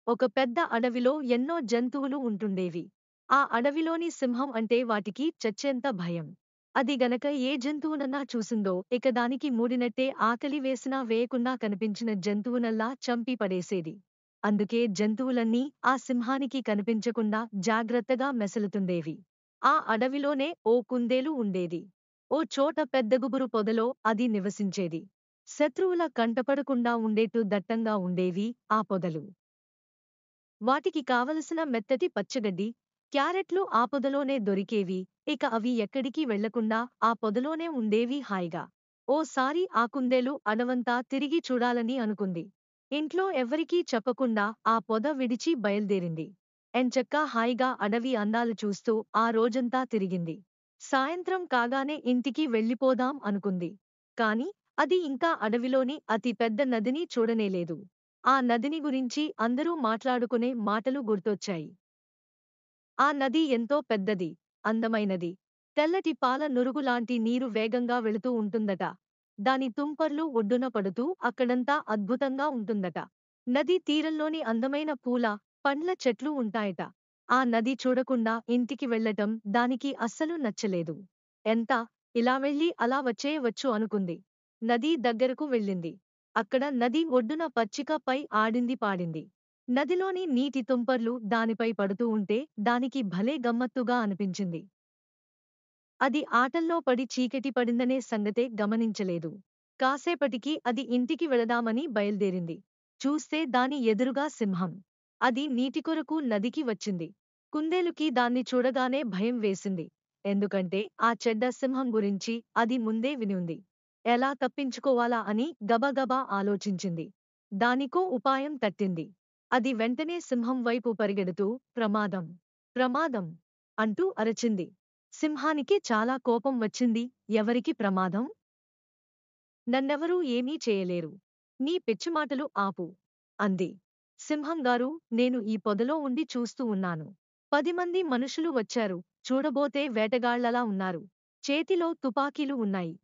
ఒక పెద్ద అడవిలో ఎన్నో జంతువులు ఉంటుండేవి. ఆ అడవిలోని సింహం అంటే వాటికి చచ్చేంత భయం. అది గనక ఏ జంతువునన్నా చూసిందో ఇక దానికి మూడినట్టే ఆకలి వేసినా వేయకున్నా కనిపించిన జంతువునల్లా చంపి పడేసేది. అందుకే జంతువులన్నీ ఆ సింహానికి కనిపించకుండా జాగ్రత్తగా మెసలుతుండేవి. ఆ అడవిలోనే ఓ కుందేలు ఉండేది. ఓ చోట పెద్ద గుబురు పొదలో అది నివసించేది. శత్రువుల కంటపడకుండా ఉండేట్టు దట్టంగా ఉండేవి ఆ పొదలు. వాటికి కావలసిన మెత్తటి పచ్చగడ్డి, క్యారెట్లు ఆ పొదలోనే దొరికేవి. ఇక అవి ఎక్కడికి వెళ్లకుండా ఆ పొదలోనే ఉండేవి హాయిగా. ఓసారి ఆ కుందేలు అడవంతా తిరిగి చూడాలని అనుకుంది. ఇంట్లో ఎవ్వరికీ చెప్పకుండా ఆ పొద విడిచి బయల్దేరింది. ఎంచక్కా హాయిగా అడవి అందాలు చూస్తూ ఆ రోజంతా తిరిగింది. సాయంత్రం కాగానే ఇంటికి వెళ్ళిపోదాం అనుకుంది. కాని అది ఇంకా అడవిలోని అతి పెద్ద నదిని చూడనేలేదు. ఆ నదిని గురించి అందరూ మాట్లాడుకునే మాటలు గుర్తొచ్చాయి. ఆ నది ఎంతో పెద్దది, అందమైనది. తెల్లటి పాల నురుగులాంటి నీరు వేగంగా వెళుతూ ఉంటుందట. దాని తుంపర్లు ఒడ్డున పడుతూ అక్కడంతా అద్భుతంగా ఉంటుందట. నదీ తీరంలోని అందమైన పూల, పండ్ల చెట్లు ఉంటాయట. ఆ నది చూడకుండా ఇంటికి వెళ్ళటం దానికి అస్సలు నచ్చలేదు. ఎంత ఇలా వెళ్ళి అలా వచ్చేయవచ్చు అనుకుంది. నదీ దగ్గరకు వెళ్ళింది. అక్కడ నది ఒడ్డున పచ్చిక పై ఆడింది పాడింది. నదిలోని నీటి తుంపర్లు దానిపై పడుతూ ఉంటే దానికి భలే గమ్మత్తుగా అనిపించింది. అది ఆటల్లో పడి చీకటి పడిందనే సంగతే గమనించలేదు. కాసేపటికి అది ఇంటికి వెళదామని బయల్దేరింది. చూస్తే దాని ఎదురుగా సింహం. అది నీటి కొరకు నదికి వచ్చింది. కుందేలుకి దాన్ని చూడగానే భయం వేసింది. ఎందుకంటే ఆ చెడ్డ సింహం గురించి అది ముందే వినివుంది. ఎలా తప్పించుకోవాలా అని గబగబా ఆలోచించింది. దానికో ఉపాయం తట్టింది. అది వెంటనే సింహం వైపు పరిగెడుతూ ప్రమాదం! ప్రమాదం! అంటూ అరచింది. సింహానికి చాలా కోపం వచ్చింది. ఎవరికి ప్రమాదం? నన్నెవరూ ఏమీ చేయలేరు. నీ పిచ్చిమాటలు ఆపు! అంది. సింహంగారూ, నేను ఈ పొదలో ఉండి చూస్తూ ఉన్నాను. 10 మంది మనుషులు వచ్చారు. చూడబోతే వేటగాళ్లలా ఉన్నారు. చేతిలో తుపాకీలు ఉన్నాయి.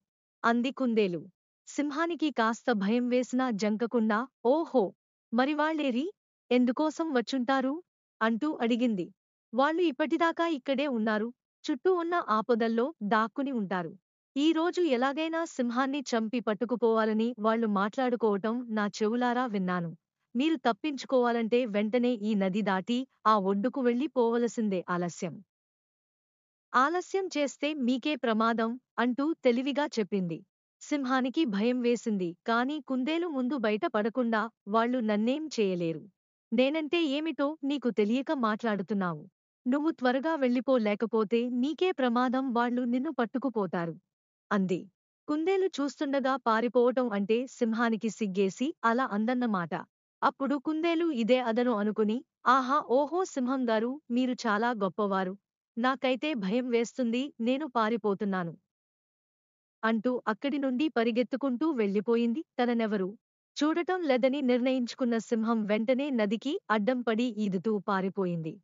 అంది కుందేలు. సింహానికి కాస్త భయం వేసినా జంకకుండా ఓహో! మరి వాళ్ళేరి? ఎందుకోసం వచ్చుంటారు? అంటూ అడిగింది. వాళ్ళు ఇప్పటిదాకా ఇక్కడే ఉన్నారు. చుట్టూ ఉన్న ఆ పొదల్లో దాక్కుని ఉంటారు. ఈ రోజు ఎలాగైనా సింహాన్ని చంపి పట్టుకుపోవాలని వాళ్ళు మాట్లాడుకోవటం నా చెవులారా విన్నాను. మీరు తప్పించుకోవాలంటే వెంటనే ఈ నది దాటి ఆ ఒడ్డుకు వెళ్ళి పోవలసిందే ఆలస్యం. ఆలస్యం చేస్తే మీకే ప్రమాదం అంటూ తెలివిగా చెప్పింది. సింహానికి భయం వేసింది. కాని కుందేలు ముందు బయట పడకుండా వాళ్ళు నన్నేం చేయలేరు. నేనంటే ఏమిటో నీకు తెలియక మాట్లాడుతున్నావు. నువ్వు త్వరగా వెళ్ళిపో లేకపోతే నీకే ప్రమాదం వాళ్ళు నిన్ను పట్టుకుపోతారు. అంది. కుందేలు చూస్తుండగా పారిపోవటం అంటే సింహానికి సిగ్గేసి అలా అందన్నమాట. అప్పుడు కుందేలు ఇదే అదను అనుకుని, ఆహా ఓహో సింహంగారూ, మీరు చాలా గొప్పవారు. నాకైతే భయం వేస్తుంది, నేను పారిపోతున్నాను. అంటూ అక్కడి నుండి పరిగెత్తుకుంటూ వెళ్ళిపోయింది. తననెవరూ చూడటం లేదని నిర్ణయించుకున్న సింహం వెంటనే నదికి అడ్డం పడి ఈదుతూ పారిపోయింది.